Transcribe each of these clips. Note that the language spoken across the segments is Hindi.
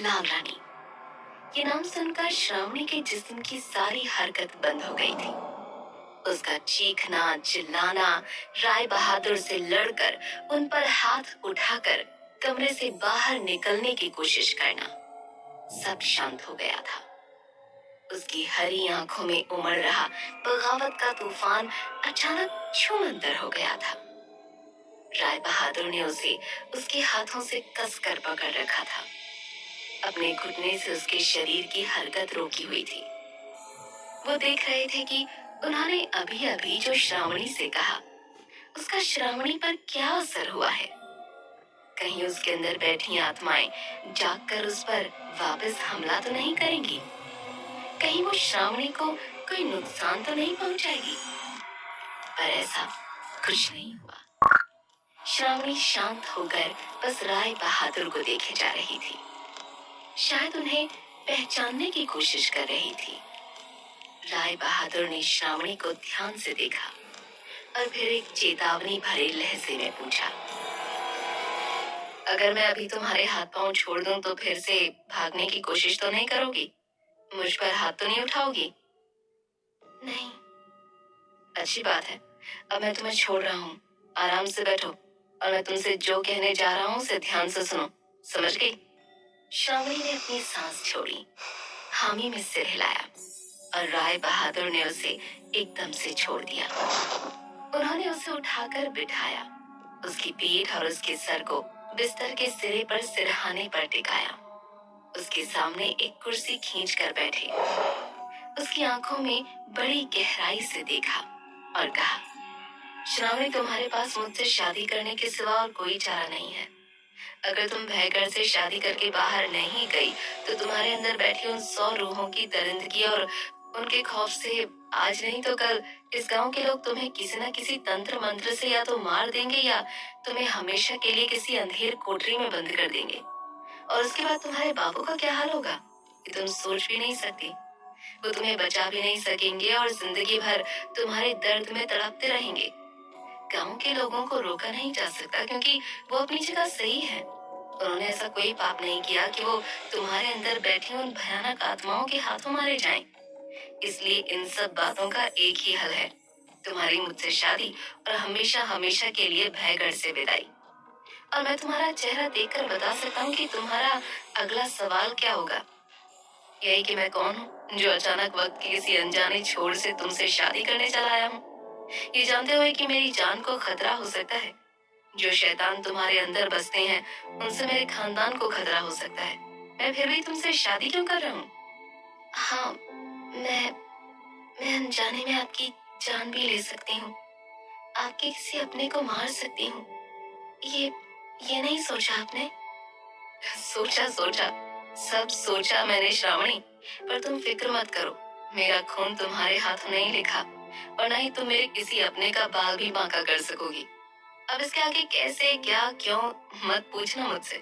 लाल रानी। ये नाम सुनकर श्रावणी के जिस्म की सारी हरकत बंद हो गई थी। उसका चीखना, चिल्लाना, राय बहादुर से लड़कर उन पर हाथ उठाकर कमरे से बाहर निकलने की कोशिश करना, सब शांत हो गया था। उसकी हरी आंखों में उमड़ रहा बगावत का तूफान अचानक छूमंतर हो गया था। राय बहादुर ने उसे उसके हाथों से कसकर पकड़ रखा था। अपने घुटने से उसके शरीर की हरकत रोकी हुई थी। वो देख रहे थे कि उन्होंने अभी अभी जो श्रावणी से कहा, उसका श्रावणी पर क्या असर हुआ है। कहीं उसके अंदर बैठी आत्माएं जागकर उस पर वापस हमला तो नहीं करेंगी। कहीं वो श्रावणी को कोई नुकसान तो नहीं पहुंचाएगी। पर ऐसा कुछ नहीं हुआ। श्रावणी शांत होकर बस राय बहादुर को देखे जा रही थी। शायद उन्हें पहचानने की कोशिश कर रही थी। राय बहादुर ने श्रावणी को ध्यान से देखा और फिर एक चेतावनी भरे लहजे में पूछा, अगर मैं अभी तुम्हारे हाथ पांव छोड़ दूं तो फिर से भागने की कोशिश तो नहीं करोगी? मुझ पर हाथ तो नहीं उठाओगी? नहीं। अच्छी बात है। अब मैं तुम्हें छोड़ रहा हूँ। आराम से बैठो और मैं तुमसे जो कहने जा रहा हूँ उसे ध्यान से सुनो। समझ गई? श्रावणी ने अपनी सांस छोड़ी, हामी में सिर हिलाया और राय बहादुर ने उसे एकदम से छोड़ दिया। उन्होंने उसे उठाकर बिठाया, उसकी पीठ और उसके सर को बिस्तर के सिरे पर सिरहाने पर टिकाया। उसके सामने एक कुर्सी खींच कर बैठे, उसकी आंखों में बड़ी गहराई से देखा और कहा, श्रावणी, तुम्हारे पास मुझसे शादी करने के सिवा और कोई चारा नहीं है। अगर तुम भयगढ़ से शादी करके बाहर नहीं गई तो तुम्हारे अंदर बैठी उन 100 रूहों की दरिंदगी और उनके खौफ से आज नहीं तो कल इस गांव के लोग तुम्हें किसी न किसी तंत्र मंत्र से या तो मार देंगे या तुम्हें हमेशा के लिए किसी अंधेर कोठरी में बंद कर देंगे। और उसके बाद तुम्हारे बाबू का क्या हाल होगा कि तुम सोच भी नहीं सकती। वो तुम्हें बचा भी नहीं सकेंगे और जिंदगी भर तुम्हारे दर्द में तड़पते रहेंगे। गांव के लोगों को रोका नहीं जा सकता क्योंकि वो अपनी जगह सही है। उन्होंने ऐसा कोई पाप नहीं किया कि वो तुम्हारे अंदर बैठी उन भयानक आत्माओं के हाथों मारे जाएं। इसलिए इन सब बातों का एक ही हल है, तुम्हारी मुझसे शादी और हमेशा हमेशा के लिए भयगढ़ से विदाई। और मैं तुम्हारा चेहरा देखकर बता सकता हूँ कि तुम्हारा अगला सवाल क्या होगा। यही कि मैं कौन हूँ जो अचानक वक्त की किसी अनजाने छोर से तुमसे शादी करने चला आया हूँ, ये जानते हुए कि मेरी जान को खतरा हो सकता है। जो शैतान तुम्हारे अंदर बसते हैं उनसे मेरे खानदान को खतरा हो सकता है। मैं फिर भी तुमसे शादी क्यों कर रहा हूँ? हाँ, मैं अनजाने में आपकी जान भी ले सकती हूँ, आपके किसी अपने को मार सकती हूँ। ये नहीं सोचा आपने? सोचा सोचा, सब सोचा मैंने श्रावणी, पर तुम फिक्र मत करो। मेरा खून तुम्हारे हाथों नहीं लिखा और न ही तुम मेरे किसी अपने का बाल भी बांका कर सकोगी। अब इसके आगे कैसे, क्या, क्यों मत पूछना मुझसे।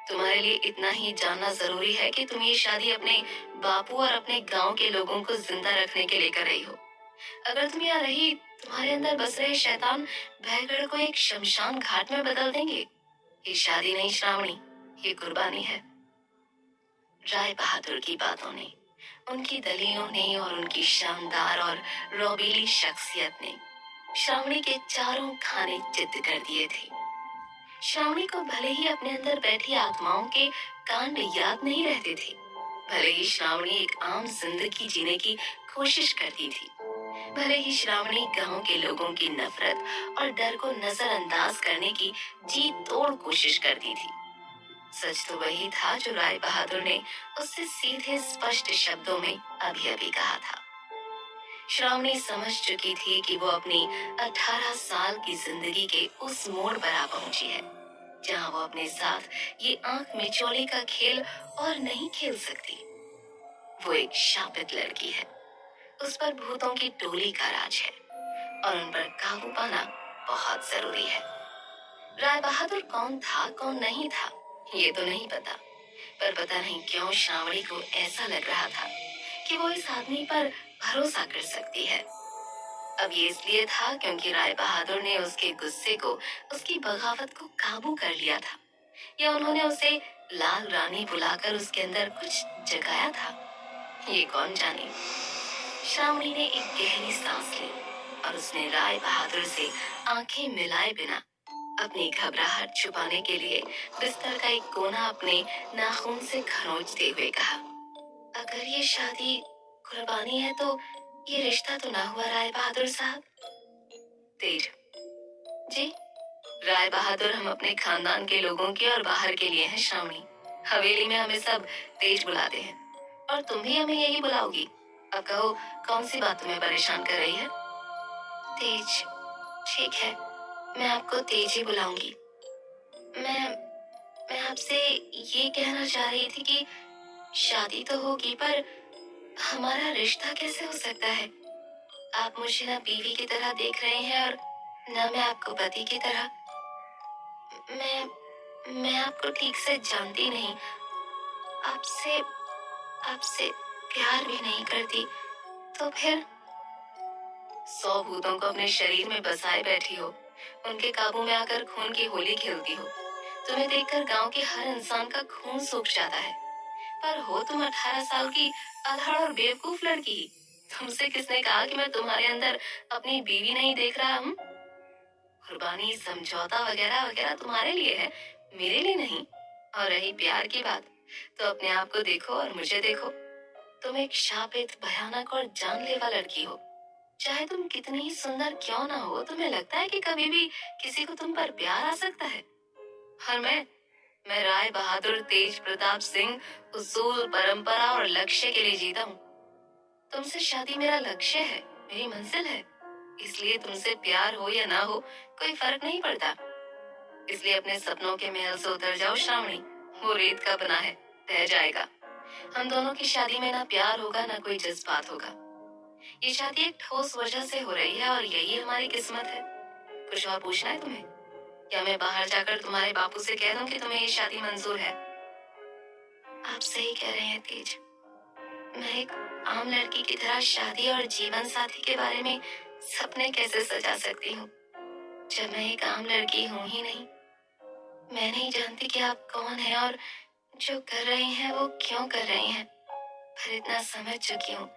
तुम्हारे लिए इतना ही जानना जरूरी है कि तुम ये शादी अपने बापू और अपने गांव के लोगों को जिंदा रखने के लिए कर रही हो। अगर तुम यहाँ रही, तुम्हारे अंदर बस रहे शैतान भयगढ़ को एक शमशान घाट में बदल देंगे। ये शादी नहीं श्रावणी, ये कुर्बानी है। राय बहादुर की बातों ने, उनकी दलीलों ने और उनकी शानदार और रौबीली शख्सियत ने श्रावणी के चारों खाने चित्त कर दिए थे। श्रावणी को भले ही अपने अंदर बैठी आत्माओं के कांड याद नहीं रहते थे, भले ही श्रावणी एक आम जिंदगी जीने की कोशिश करती थी, भले ही श्रावणी गांव के लोगों की नफरत और डर को नजरअंदाज करने की जी तोड़ कोशिश करती थी, सच तो वही था जो राय बहादुर ने उससे सीधे स्पष्ट शब्दों में अभी अभी कहा था। श्रावणी समझ चुकी थी कि वो अपनी 18 साल की जिंदगी के उस मोड़ पर आ पहुंची है जहां वो अपने साथ ये आंख मिचौले का खेल और नहीं खेल सकती। वो एक शापित लड़की है, उस पर भूतों की टोली का राज है और उन पर काबू पाना बहुत जरूरी है। राय बहादुर कौन था कौन नहीं था ये तो नहीं पता, पर पता नहीं क्यों श्रावणी को ऐसा लग रहा था कि वो इस आदमी पर भरोसा कर सकती है। अब ये इसलिए था क्योंकि राय बहादुर ने उसके गुस्से को, उसकी बगावत को काबू कर लिया था या उन्होंने उसे लाल रानी बुलाकर उसके अंदर कुछ जगाया था, ये कौन जाने। श्रावणी ने एक गहरी सांस ली और उसने राय बहादुर से आंखें मिलाए बिना अपनी घबराहट छुपाने के लिए बिस्तर का एक कोना अपने नाखून से खरोंचते हुए कहा, अगर ये शादी कुर्बानी है तो ये रिश्ता तो ना हुआ राय बहादुर साहब। तेज जी, राय बहादुर हम अपने खानदान के लोगों के और बाहर के लिए हैं श्रावणी। हवेली में हमें सब तेज बुलाते हैं और तुम भी हमें यही बुलाओगी। अब कहो, कौन सी बात तुम्हें परेशान कर रही है? तेज, ठीक है, मैं आपको तेज ही बुलाऊंगी। मैं मैं आपसे ये कहना चाह रही थी कि शादी तो होगी पर हमारा रिश्ता कैसे हो सकता है? आप मुझे ना बीवी की तरह देख रहे हैं और ना मैं आपको पति की तरह। मैं आपको ठीक से जानती नहीं, आपसे आपसे प्यार भी नहीं करती, तो फिर 100 भूतों को अपने शरीर में बसाए बैठी हो, उनके काबू में आकर खून की होली खेलती हो। तुम्हें देखकर गांव के हर इंसान का खून सूख जाता है, पर हो तुम 18 साल की अधड़ और बेवकूफ लड़की। तुमसे किसने कहा कि मैं तुम्हारे अंदर अपनी बीवी नहीं देख रहा हूँ? कुर्बानी, समझौता वगैरह वगैरह तुम्हारे लिए है, मेरे लिए नहीं। और रही प्यार की बात, तो अपने आप को देखो और मुझे देखो। तुम एक शापित, भयानक और जानलेवा लड़की हो। चाहे तुम कितनी ही सुंदर क्यों ना हो, तुम्हें लगता है कि कभी भी किसी को तुम पर प्यार आ सकता है? और मैं राय बहादुर तेज प्रताप सिंह उसूल, परंपरा और लक्ष्य के लिए जीता हूँ। तुमसे शादी मेरा लक्ष्य है, मेरी मंजिल है। इसलिए तुमसे प्यार हो या ना हो, कोई फर्क नहीं पड़ता। इसलिए अपने सपनों के महल से उतर जाओ श्रावणी। वो रेत का बना है, रह जाएगा। हम दोनों की शादी में ना प्यार होगा ना कोई जज्बात होगा। ये शादी एक ठोस वजह से हो रही है और यही हमारी किस्मत है। कुछ और पूछना है तुम्हें? या मैं बाहर जाकर तुम्हारे बापू से कह दूं कि तुम्हें ये शादी मंजूर है? आप सही कह रहे हैं तेज। मैं एक आम लड़की की तरह शादी और जीवन साथी के बारे में सपने कैसे सजा सकती हूँ, जब मैं एक आम लड़की हूँ ही नहीं। मैं नहीं जानती कि आप कौन हैं और जो कर रहे हैं वो क्यों कर रहे हैं, पर इतना समझ चुकी हूँ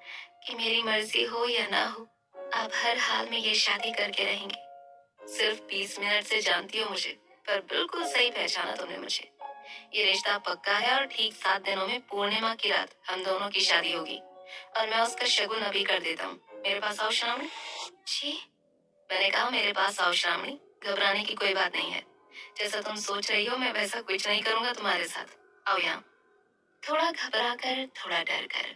कि मेरी मर्जी हो या ना हो, आप हर हाल में ये शादी करके रहेंगे। सिर्फ 20 मिनट से जानती हो मुझे, पर बिल्कुल सही पहचाना तुमने मुझे। ये रिश्ता पक्का है और ठीक 7 दिनों में पूर्णिमा की रात हम दोनों की शादी होगी और मैं उसका शगुन अभी कर देता हूँ। मेरे पास आओ श्रावणी। जी, मैंने कहा मेरे पास आओ श्रावणी, घबराने की कोई बात नहीं है। जैसा तुम सोच रही हो मैं वैसा कुछ नहीं करूंगा तुम्हारे साथ। आओ यहाँ। थोड़ा घबरा कर, थोड़ा डर कर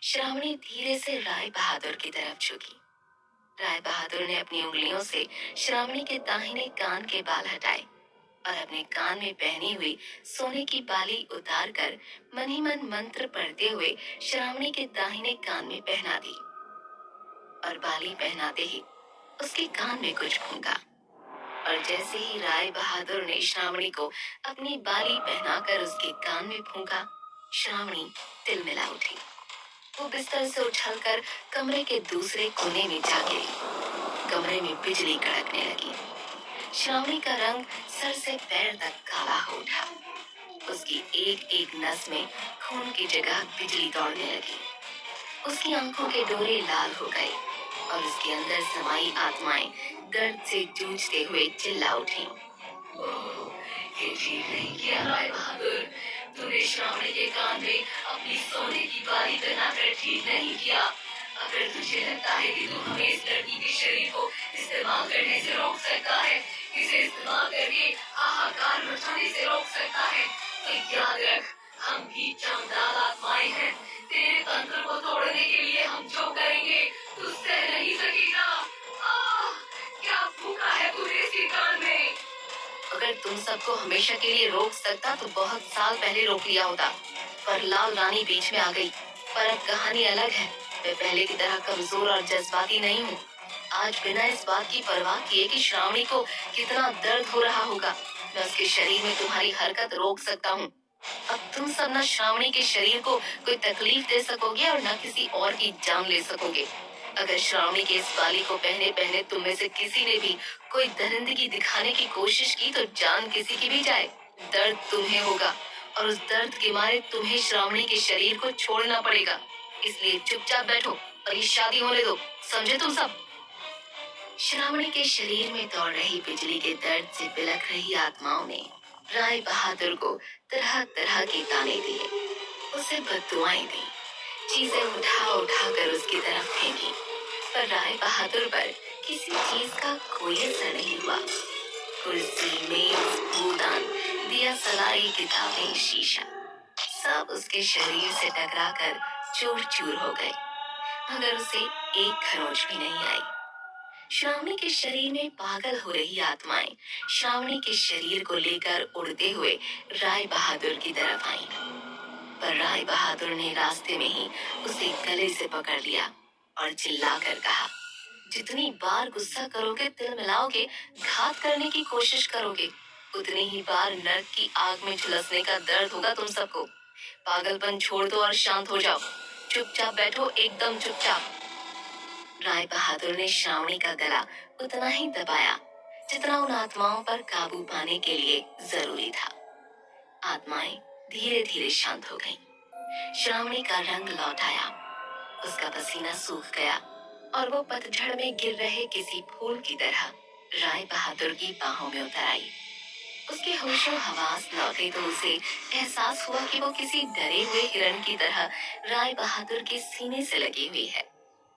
श्रावणी धीरे से राय बहादुर की तरफ झुकी। राय बहादुर ने अपनी उंगलियों से श्रावणी के दाहिने कान के बाल हटाए और अपने कान में पहनी हुई सोने की बाली उतार कर मन ही मन मंत्र पढ़ते हुए श्रावणी के दाहिने कान में पहना दी। और बाली पहनाते ही उसके कान में कुछ फूंका और जैसे ही राय बहादुर ने श्रावणी को अपनी बाली पहनाकर उसके कान में फूंका, श्रावणी तिलमिला उठी। वो बिस्तर से उछलकर कमरे के दूसरे कोने में जा गिरी। कमरे में बिजली कड़कने लगी। श्रावणी का रंग सर से पैर तक काला हो उठा। उसकी एक एक नस में खून की जगह बिजली दौड़ने लगी। उसकी आंखों के डोरे लाल हो गए और उसके अंदर समाई आत्माएं दर्द से जूझते हुए चिल्ला उठी। ओह, ये ठीक नहीं किया राय बहादुर। तूने श्रावणी के कान में अपनी सोने की बाली पहनाकर ठीक नहीं किया। अगर तुझे लगता है कि तू हमें इस लड़की के शरीर को इस्तेमाल करने से रोक सकता है, इसे इस्तेमाल करके हाहाकार मचाने से रोक सकता है, तो याद रख, हम भी चमदार आत्माएं हैं। तेरे तंत्र को तोड़ने के लिए हम जो करेंगे तू सह नहीं सकेगा। आह, क्या फूंका है तूने इसके कान में? अगर तुम सबको हमेशा के लिए रोक सकता तो बहुत साल पहले रोक लिया होता, पर लाल रानी बीच में आ गई। पर अब कहानी अलग है। मैं पहले की तरह कमजोर और जज्बाती नहीं हूँ। आज बिना इस बात की परवाह किए कि श्रावणी को कितना दर्द हो रहा होगा, मैं उसके शरीर में तुम्हारी हरकत रोक सकता हूँ। अब तुम सब न श्रावणी के शरीर को कोई तकलीफ दे सकोगे और न किसी और की जान ले सकोगे। अगर श्रावणी के इस बाली को पहने पहने तुम में से किसी ने भी कोई दरिंदगी दिखाने की कोशिश की तो जान किसी की भी जाए। दर्द तुम्हें होगा और उस दर्द के मारे तुम्हें श्रावणी के शरीर को छोड़ना पड़ेगा। इसलिए चुपचाप बैठो और ये शादी होने दो। समझे तुम सब? श्रावणी के शरीर में दौड़ रही बिजली के दर्द से बिलख रही आत्माओं ने राय बहादुर को तरह तरह के ताने दिए, उसे बद्दुआएं दी, चीजें उठा उठा कर उसकी तरफ फेंकी, पर राय बहादुर पर किसी चीज का कोई असर नहीं हुआ। कुर्सी, मेज, फूलदान, दिया सलाई, किताबें, शीशा सब उसके शरीर से टकराकर चूर चूर हो गए, मगर उसे एक खरोंच भी नहीं आई। श्रावणी के शरीर में पागल हो रही आत्माएं श्रावणी के शरीर को लेकर उड़ते हुए राय बहादुर की तरफ आईं, पर राय बहादुर ने रास्ते में ही उसे गले से पकड़ लिया और चिल्लाकर कहा, जितनी बार गुस्सा करोगे, तिल मिलाओगे, घात करने की कोशिश करोगे, उतनी ही बार नर्क की आग में झुलसने का दर्द होगा तुम सबको। पागलपन छोड़ दो और शांत हो जाओ। चुपचाप बैठो, एकदम चुपचाप। राय बहादुर ने श्रावणी का गला उतना ही दबाया जितना उन आत्माओं पर काबू पाने के लिए जरूरी था। आत्माएं धीरे धीरे शांत हो गईं। श्रावणी का रंग लौट आया, उसका पसीना सूख गया और वो पतझड़ में गिर रहे किसी फूल की तरह राय बहादुर की बाहों में उतर आई। उसके होशो हवास लौटे तो उसे एहसास हुआ कि वो किसी डरे हुए हिरण की तरह राय बहादुर के सीने से लगी हुई है।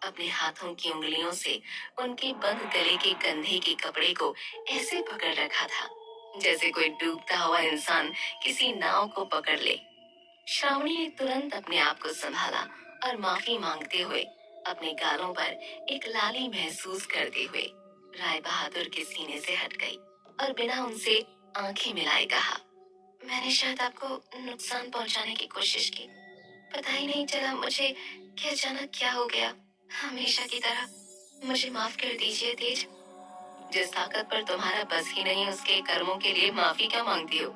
अपने हाथों की उंगलियों से उनके बंद गले के कंधे के कपड़े को ऐसे पकड़ रखा था जैसे कोई डूबता हुआ इंसान किसी नाव को पकड़ ले। श्रावणी ने तुरंत अपने आप को संभाला और माफी मांगते हुए अपने गालों पर एक लाली महसूस करते हुए राय बहादुर के सीने से हट गई और बिना उनसे आंखें मिलाए कहा, मैंने शायद आपको नुकसान पहुंचाने की कोशिश की। पता ही नहीं चला मुझे कि अचानक क्या हो गया। हमेशा की तरह मुझे माफ कर दीजिए तेज। जिस ताकत पर तुम्हारा बस ही नहीं, उसके कर्मों के लिए माफी क्या मांगती हो?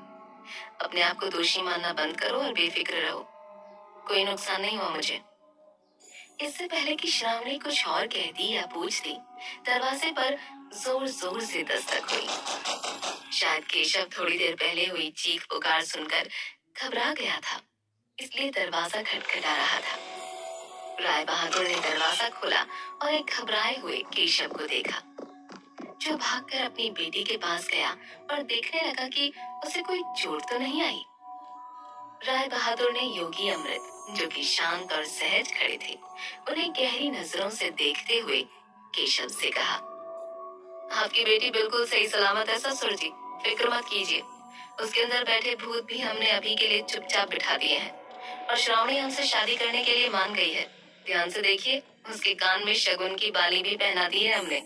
अपने आप को दोषी मानना बंद करो और बेफिक्र रहो। कोई नुकसान नहीं हुआ मुझे। इससे पहले कि श्रावणी कुछ और कहती या पूछती, दरवाजे पर जोर जोर से दस्तक हुई। शायद केशव थोड़ी देर पहले हुई चीख पुकार सुनकर घबरा गया था, इसलिए दरवाजा खटखटा रहा था। राय बहादुर ने दरवाजा खोला और एक घबराए हुए केशव को देखा, जो भागकर अपनी बेटी के पास गया और देखने लगा कि उसे कोई चोट तो नहीं आई। राय बहादुर ने योगी अमृत, जो कि शांत और सहज खड़े थे, उन्हें गहरी नजरों से देखते हुए केशव से कहा, आपकी बेटी बिल्कुल सही सलामत है ससुर जी, फिक्र मत कीजिए। उसके अंदर बैठे भूत भी हमने अभी के लिए चुपचाप बिठा दिए हैं और श्रावणी हमसे शादी करने के लिए मान गई है। ध्यान से देखिए, उसके कान में शगुन की बाली भी पहना दी है हमने।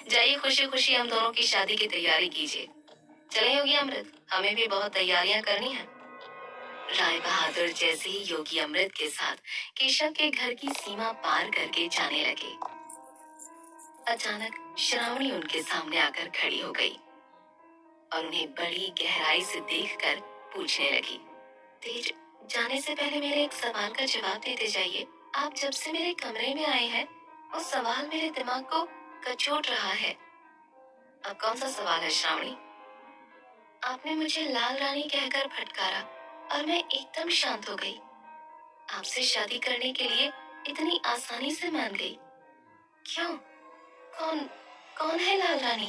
जाइए, खुशी खुशी हम दोनों की शादी की तैयारी कीजिए। चले योगी अमृत, हमें भी बहुत तैयारियां करनी है। राय बहादुर जैसे ही योगी अमृत के साथ केशव के घर की सीमा पार करके जाने लगे, अचानक श्रावणी उनके सामने आकर खड़ी हो गई और उन्हें बड़ी गहराई से देखकर पूछने लगी, तेज, जाने से पहले मेरे एक सवाल का जवाब देते जाइए। आप जब से मेरे कमरे में आए हैं, वो सवाल मेरे दिमाग को कचोट रहा है। अब कौन सा सवाल है श्रावणी? आपने मुझे लाल रानी कहकर फटकारा और मैं एकदम शांत हो गई। आपसे शादी करने के लिए इतनी आसानी से मान गई। क्यों? कौन कौन है लाल रानी?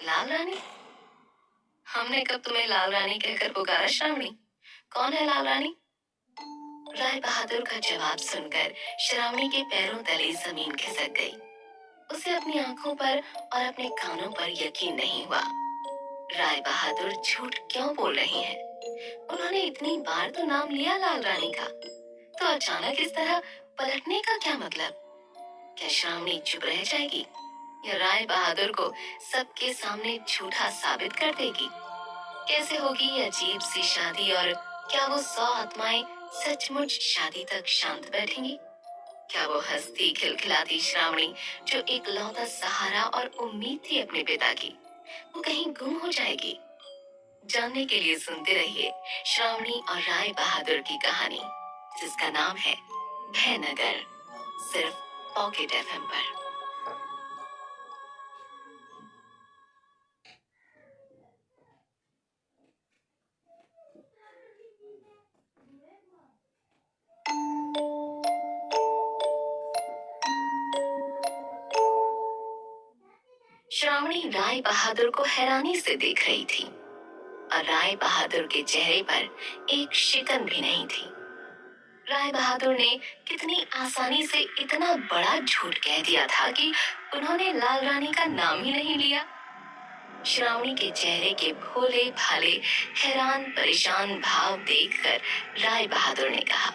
लाल रानी? हमने कब तुम्हें लाल रानी कहकर पुकारा श्रावणी? कौन है लाल रानी? राय बहादुर का जवाब सुनकर श्रावणी के पैरों तले जमीन खिसक गई। उसे अपनी आंखों पर और अपने कानों पर यकीन नहीं हुआ। राय बहादुर झूठ क्यों बोल रही हैं? उन्होंने इतनी बार तो नाम लिया लाल रानी का, तो अचानक इस तरह पलटने का क्या मतलब? क्या श्रावणी चुप रह जाएगी या राय बहादुर को सबके सामने झूठा साबित कर देगी? कैसे होगी ये अजीब सी शादी और क्या वो 100 आत्माएं सचमुच शादी तक शांत बैठेंगी? क्या वो हंसती खिलखिलाती श्रावणी, जो एक लौता सहारा और उम्मीद थी अपने पिता की, वो कहीं गुम हो जाएगी? जानने के लिए सुनते रहिए श्रावणी और राय बहादुर की कहानी, जिसका नाम है भयनगर, सिर्फ पॉकेट एफएम पर। श्रावणी राय बहादुर को हैरानी से देख रही थी और राय बहादुर के चेहरे पर एक शिकन भी नहीं थी। राय बहादुर ने कितनी आसानी से इतना बड़ा झूठ कह दिया था कि उन्होंने लाल रानी का नाम ही नहीं लिया। श्रावणी के चेहरे के भोले भाले हैरान परेशान भाव देखकर राय बहादुर ने कहा,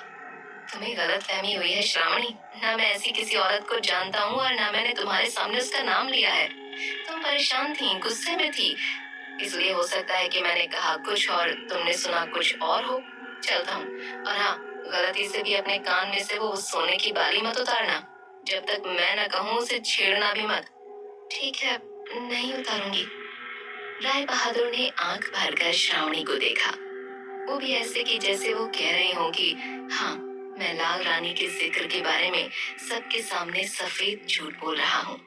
तुम्हें गलतफहमी हुई है श्रावणी। ना मैं ऐसी किसी औरत को जानता हूँ और ना मैंने तुम्हारे सामने उसका नाम लिया है। तुम परेशान थी, गुस्से में थी, इसलिए हो सकता है कि मैंने कहा कुछ और तुमने सुना कुछ और हो। चलता हूँ। और हाँ, गलती से भी अपने कान में से वो सोने की बाली मत उतारना। जब तक मैं न कहूँ उसे छेड़ना भी मत। ठीक है, नहीं उतारूंगी। राय बहादुर ने आंख भरकर श्रावणी को देखा, वो भी ऐसे कि जैसे वो कह रही हो कि हाँ, मैं लाल रानी के जिक्र के बारे में सबके सामने सफेद झूठ बोल रहा हूँ,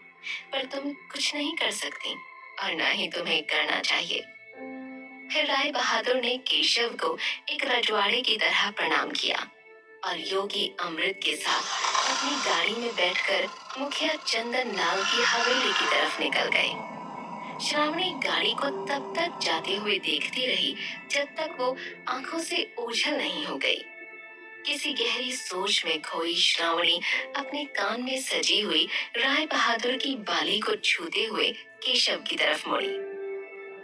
पर तुम कुछ नहीं कर सकती और ना ही तुम्हें करना चाहिए। फिर राय बहादुर ने केशव को एक रजवाड़े की तरह प्रणाम किया और योगी अमृत के साथ अपनी गाड़ी में बैठकर मुखिया चंदन लाल की हवेली की तरफ निकल गए। श्रावणी गाड़ी को तब तक जाते हुए देखती रही जब तक वो आंखों से ओझल नहीं हो गई। किसी गहरी सोच में खोई श्रावणी अपने कान में सजी हुई राय बहादुर की बाली को छूते हुए केशव की तरफ मुड़ी।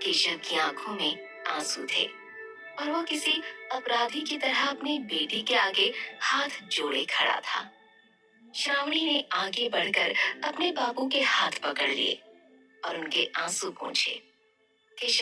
केशव की आंखों में आंसू थे और वो किसी अपराधी की तरह अपनी बेटी के आगे हाथ जोड़े खड़ा था। श्रावणी ने आगे बढ़कर अपने बाबू के हाथ पकड़ लिए और उनके आंसू पोंछे। केशव